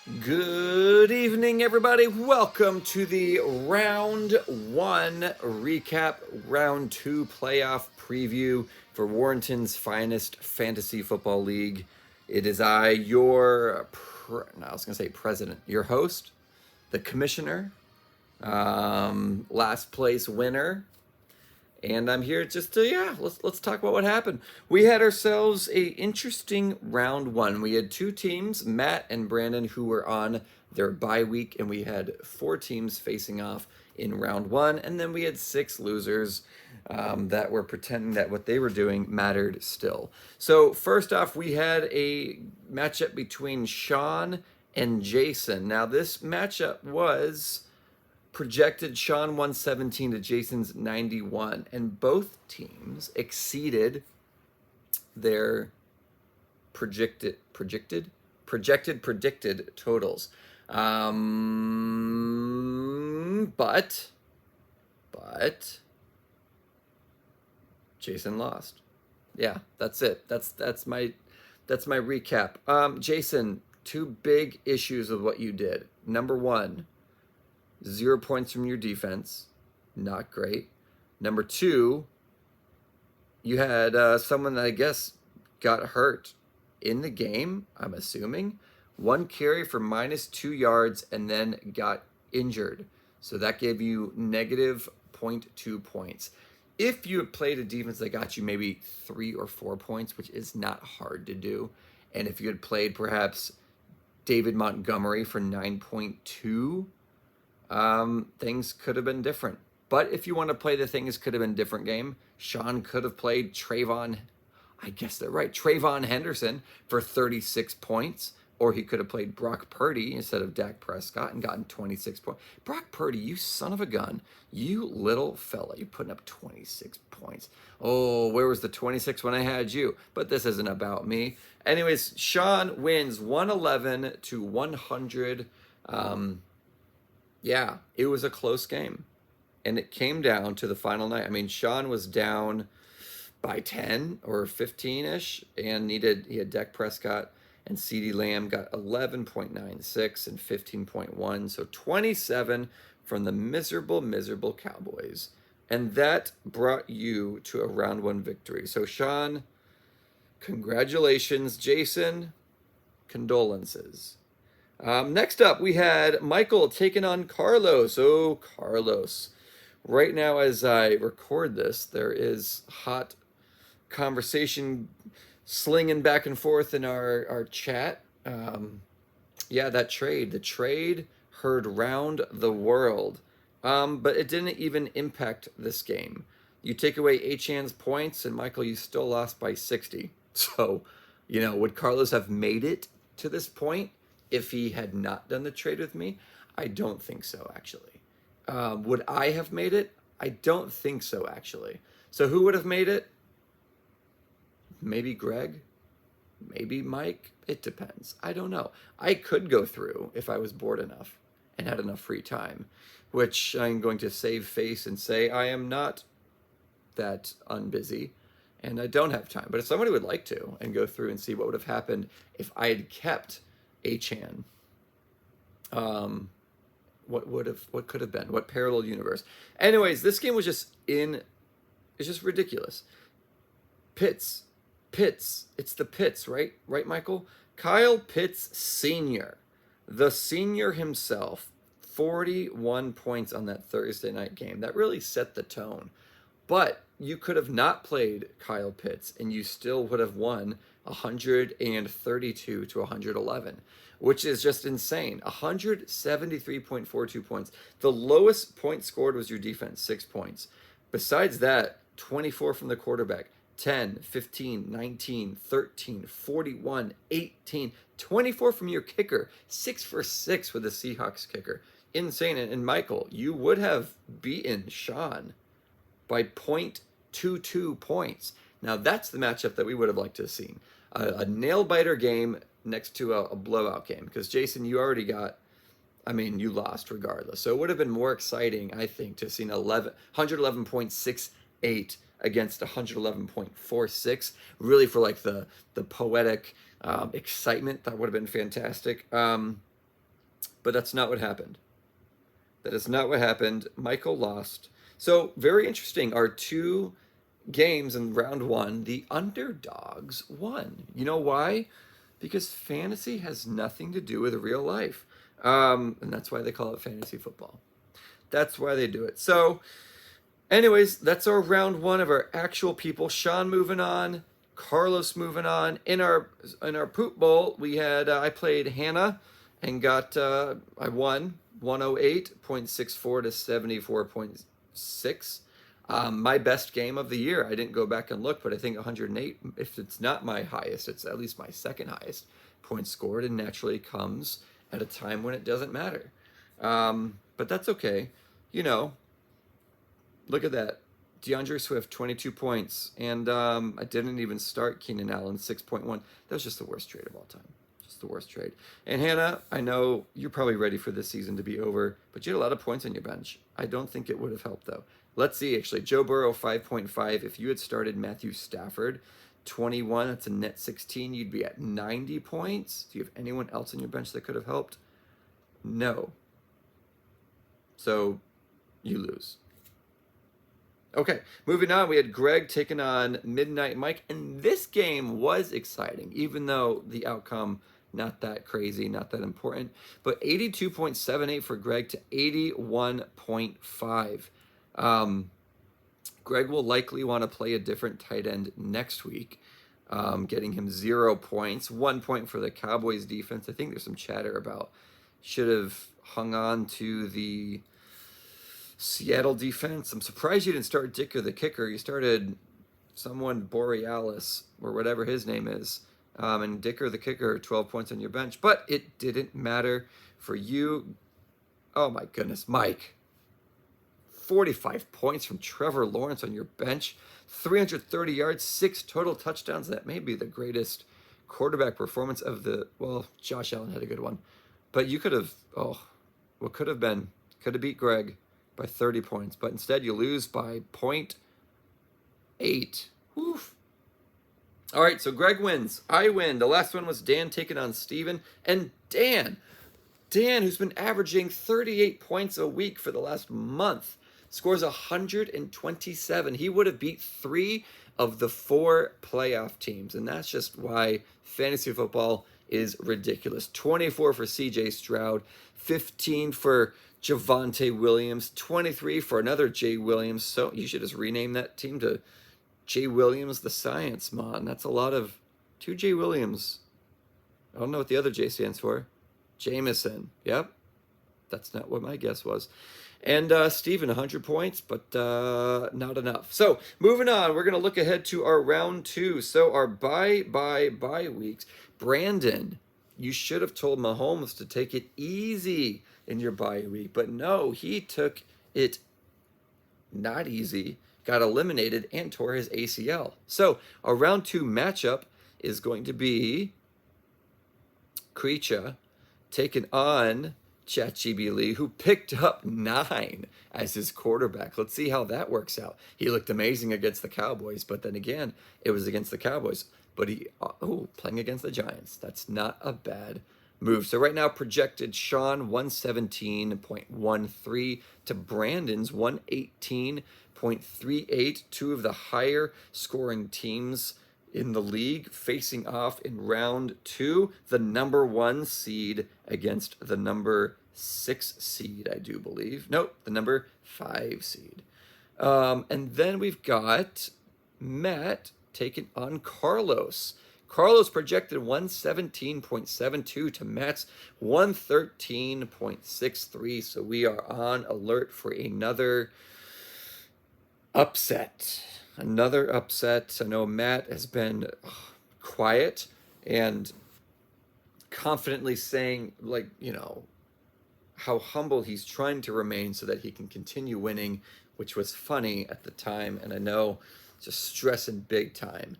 Good evening, everybody. Welcome to the round one recap, round two playoff preview for Warrenton's finest fantasy football league. It is I, I was going to say president, your host, the commissioner, last place winner, and I'm here just to let's talk about what happened. We had ourselves a interesting round one. We had two teams, Matt and Brandon, who were on their bye week, and we had four teams facing off in round one, and then we had six losers that were pretending that what they were doing mattered still. So first off, we had a matchup between Sean and Jason. Now this matchup was projected Sean 117 to Jason's 91, and both teams exceeded their predicted totals. But Jason lost. Yeah, that's it. That's my recap. Jason, two big issues with what you did. Number one, 0 points from your defense. Not great. Number two, you had someone that I guess got hurt in the game, I'm assuming. One carry for -2 yards and then got injured. So that gave you negative 0.2 points. If you had played a defense that got you maybe 3 or 4 points, which is not hard to do, and if you had played perhaps David Montgomery for 9.2, things could have been different. But if you want to play the things could have been different game, Sean could have played Trayvon Henderson for 36 points, or he could have played Brock Purdy instead of Dak Prescott and gotten 26 points. Brock Purdy, you son of a gun, you little fella, you putting up 26 points. Oh, where was the 26 when I had you? But this isn't about me. Anyways, Sean wins 111 to 100. Yeah, it was a close game. And it came down to the final night. I mean, Sean was down by 10 or 15-ish, and he had Dak Prescott and CeeDee Lamb got 11.96 and 15.1. So 27 from the miserable Cowboys. And that brought you to a round one victory. So Sean, congratulations. Jason, condolences. Next up, we had Michael taking on Carlos. Oh, Carlos. Right now, as I record this, there is hot conversation slinging back and forth in our chat. The trade heard round the world. But it didn't even impact this game. You take away Achan's points, and Michael, you still lost by 60. So, would Carlos have made it to this point if he had not done the trade with me? I don't think so, actually. Would I have made it? I don't think so, actually. So who would have made it? Maybe Greg? Maybe Mike? It depends. I don't know. I could go through if I was bored enough and had enough free time, which I'm going to save face and say I am not that unbusy and I don't have time. But if somebody would like to and go through and see what would have happened if I had kept Achan, what could have been? What parallel universe? Anyways, this game was it's just ridiculous. Pitts. It's the Pitts, right? Right, Michael? Kyle Pitts Sr., the senior himself, 41 points on that Thursday night game. That really set the tone. But you could have not played Kyle Pitts, and you still would have won 132 to 111, which is just insane. 173.42 points. The lowest point scored was your defense, 6 points. Besides that, 24 from the quarterback, 10, 15, 19, 13, 41, 18, 24 from your kicker, 6 for 6 with the Seahawks kicker. Insane. And Michael, you would have beaten Sean by 0.22 points. Now, that's the matchup that we would have liked to have seen. A nail-biter game next to a blowout game. Because, Jason, you already you lost regardless. So it would have been more exciting, I think, to have seen 111.68 against 111.46. For like the poetic excitement. That would have been fantastic. But that's not what happened. That is not what happened. Michael lost. So, very interesting. Our two games in round one, the underdogs won. You know why? Because fantasy has nothing to do with real life. And that's why they call it fantasy football. That's why they do it. So, anyways, that's our round one of our actual people. Sean moving on, Carlos moving on. In our poop bowl, we had I played Hannah and got I won 108.64 to 74.6. My best game of the year. I didn't go back and look, but I think 108. If it's not my highest, it's at least my second highest points scored, and naturally comes at a time when it doesn't matter. But that's okay. You know, look at that. DeAndre Swift, 22 points. And I didn't even start Keenan Allen, 6.1. That was just the worst trade of all time. Just the worst trade. And Hannah, I know you're probably ready for this season to be over, but you had a lot of points on your bench. I don't think it would have helped, though. Let's see, actually. Joe Burrow, 5.5. If you had started Matthew Stafford, 21, that's a net 16, you'd be at 90 points. Do you have anyone else on your bench that could have helped? No. So you lose. Okay, moving on, we had Greg taking on Midnight Mike, and this game was exciting, even though the outcome, not that crazy, not that important, but 82.78 for Greg to 81.5. Greg will likely want to play a different tight end next week, getting him 0 points, 1 point for the Cowboys defense. I think there's some chatter about should have hung on to the Seattle defense. I'm surprised you didn't start Dicker the kicker. You started someone Borealis or whatever his name is. And Dicker the kicker, 12 points on your bench. But it didn't matter for you. Oh my goodness, Mike. 45 points from Trevor Lawrence on your bench. 330 yards, 6 total touchdowns. That may be the greatest quarterback performance of the... Well, Josh Allen had a good one. But you could have... Oh, what could have been? Could have beat Greg by 30 points, but instead you lose by 0.8. Oof. All right, so Greg wins. I win. The last one was Dan taking on Steven. And Dan, who's been averaging 38 points a week for the last month, scores 127. He would have beat 3 of the 4 playoff teams, and that's just why fantasy football is ridiculous. 24 for CJ Stroud, 15 for Javonte Williams, 23 for another Jay Williams. So you should just rename that team to Jay Williams the Science Mon. That's a lot of 2 Jay Williams. I don't know what the other J stands for. Jameson. Yep. That's not what my guess was. And Steven, 100 points, but not enough. So moving on, we're going to look ahead to our round 2. So our bye weeks. Brandon, you should have told Mahomes to take it easy in your bye week, but no, he took it not easy, got eliminated, and tore his ACL. So our round 2 matchup is going to be Creature taking on ChatGPT, who picked up 9 as his quarterback. Let's see how that works out. He looked amazing against the Cowboys, but then again, it was against the Cowboys. But playing against the Giants. That's not a bad move. So right now, projected Sean 117.13 to Brandon's 118.38. 2 of the higher scoring teams in the league facing off in round 2. The number 1 seed against the number 6 seed, I do believe. Nope, the number 5 seed. And then we've got Matt taking on Carlos. Carlos projected 117.72 to Matt's 113.63. So we are on alert for another upset. Another upset. I know Matt has been quiet and confidently saying, like, you know, how humble he's trying to remain so that he can continue winning, which was funny at the time. And I know just stressing big time.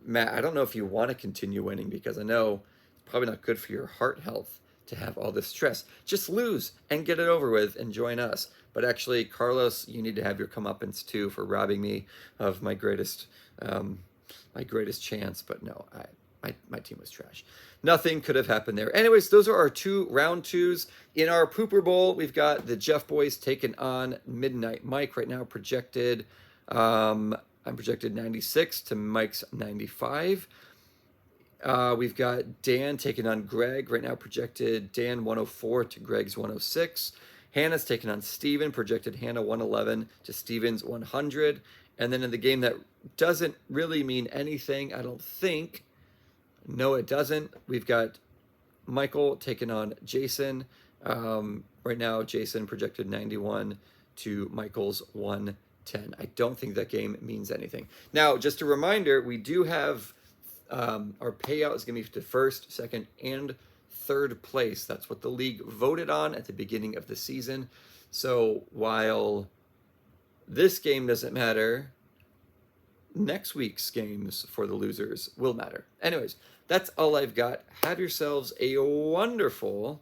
Matt, I don't know if you want to continue winning because I know it's probably not good for your heart health to have all this stress. Just lose and get it over with and join us. But actually, Carlos, you need to have your comeuppance too for robbing me of my greatest chance. But no, my team was trash. Nothing could have happened there. Anyways, those are our round twos. In our Pooper Bowl, we've got the Jeff boys taking on Midnight Mike right now projected. I'm projected 96 to Mike's 95. We've got Dan taking on Greg right now projected Dan 104 to Greg's 106. Hannah's taking on Steven, projected Hannah 111 to Steven's 100. And then in the game that doesn't really mean anything, I don't think. No, it doesn't. We've got Michael taking on Jason. Right now, Jason projected 91 to Michael's 110. I don't think that game means anything. Now, just a reminder, we do have our payout is going to be to first, second, and third place. That's what the league voted on at the beginning of the season. So while this game doesn't matter, next week's games for the losers will matter. Anyways, that's all I've got. Have yourselves a wonderful...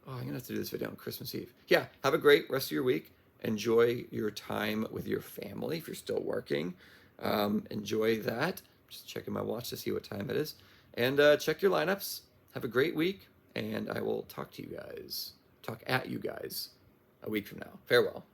Oh, I'm going to have to do this video on Christmas Eve. Yeah, have a great rest of your week. Enjoy your time with your family if you're still working. Enjoy that. Just checking my watch to see what time it is. And check your lineups. Have a great week. And I will talk at you guys a week from now. Farewell.